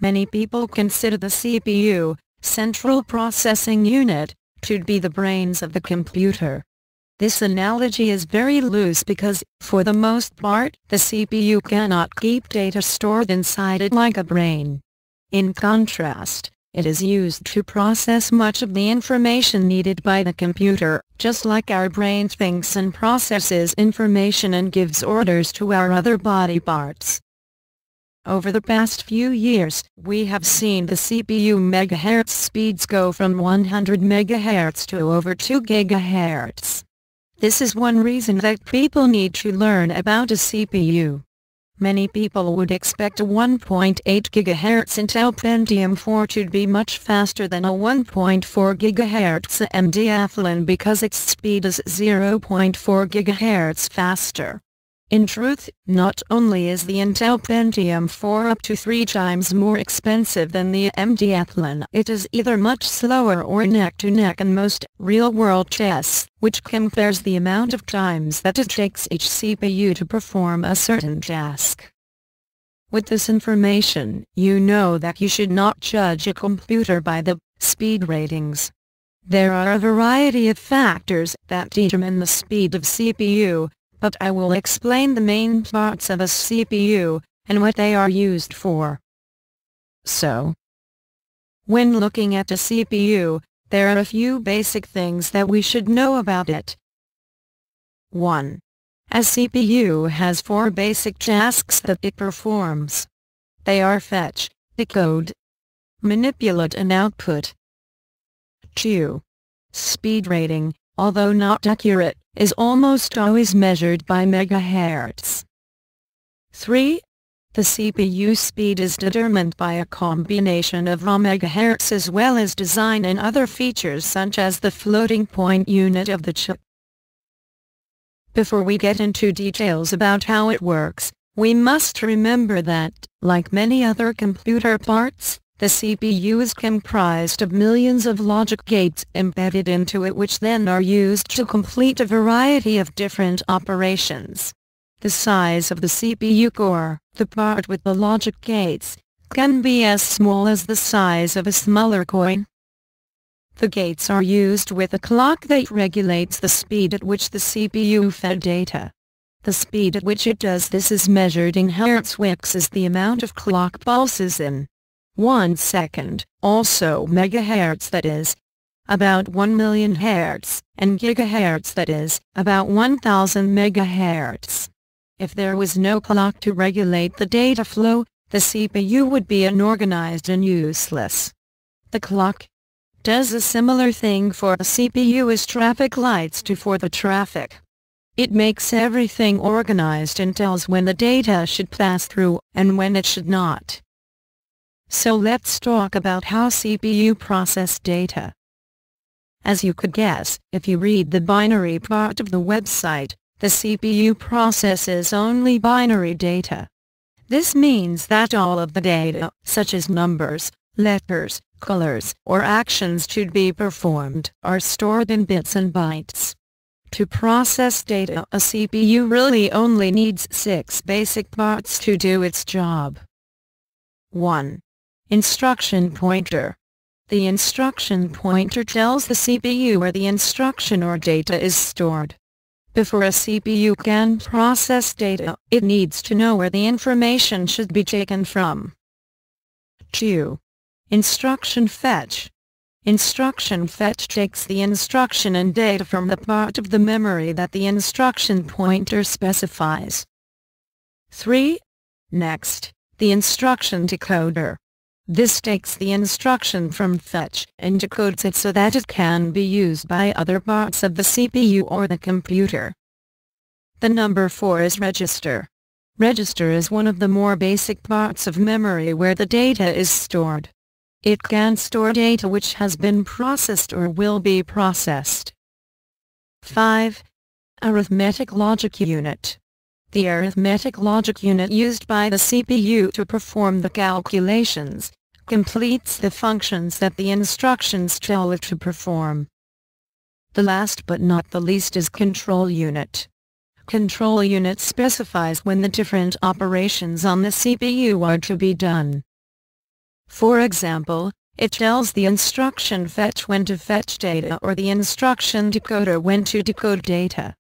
Many people consider the CPU, Central Processing Unit, to be the brains of the computer. This analogy is very loose because, for the most part, the CPU cannot keep data stored inside it like a brain. In contrast, it is used to process much of the information needed by the computer, just like our brain thinks and processes information and gives orders to our other body parts. Over the past few years, we have seen the CPU megahertz speeds go from 100 MHz to over 2 GHz. This is one reason that people need to learn about a CPU. Many people would expect a 1.8 GHz Intel Pentium 4 to be much faster than a 1.4 GHz AMD Athlon because its speed is 0.4 GHz faster. In truth, not only is the Intel Pentium 4 up to 3 times more expensive than the AMD Athlon, it is either much slower or neck-to-neck in most real-world tests, which compares the amount of times that it takes each CPU to perform a certain task. With this information, you know that you should not judge a computer by the speed ratings. There are a variety of factors that determine the speed of CPU, but I will explain the main parts of a CPU, and what they are used for. So, when looking at a CPU, there are a few basic things that we should know about it. 1. A CPU has 4 basic tasks that it performs. They are fetch, decode, manipulate and output. 2. Speed rating, although not accurate, is almost always measured by megahertz. 3. The CPU speed is determined by a combination of raw megahertz as well as design and other features such as the floating point unit of the chip. Before we get into details about how it works, we must remember that, like many other computer parts, the CPU is comprised of millions of logic gates embedded into it which then are used to complete a variety of different operations. The size of the CPU core, the part with the logic gates, can be as small as the size of a smaller coin. The gates are used with a clock that regulates the speed at which the CPU fed data. The speed at which it does this is measured in hertz, which is the amount of clock pulses in 1 second, also megahertz, that is about 1 million hertz, and gigahertz, that is about 1000 megahertz. If there was no clock to regulate the data flow, the CPU would be unorganized and useless. The clock does a similar thing for a CPU as traffic lights do for the traffic. It makes everything organized and tells when the data should pass through and when it should not. So let's talk about how CPU process data. As you could guess, if you read the binary part of the website, the CPU processes only binary data. This means that all of the data, such as numbers, letters, colors, or actions to be performed, are stored in bits and bytes. To process data, a CPU really only needs 6 basic parts to do its job. 1. Instruction pointer. The instruction pointer tells the CPU where the instruction or data is stored. Before a CPU can process data, it needs to know where the information should be taken from. 2. Instruction fetch. Instruction fetch takes the instruction and data from the part of the memory that the instruction pointer specifies. 3. Next, the instruction decoder. This takes the instruction from fetch and decodes it so that it can be used by other parts of the CPU or the computer. The number 4 is register. Register is one of the more basic parts of memory where the data is stored. It can store data which has been processed or will be processed. 5. Arithmetic logic unit. The arithmetic logic unit used by the CPU to perform the calculations completes the functions that the instructions tell it to perform. The last but not the least is control unit. Control unit specifies when the different operations on the CPU are to be done. For example, it tells the instruction fetch when to fetch data or the instruction decoder when to decode data.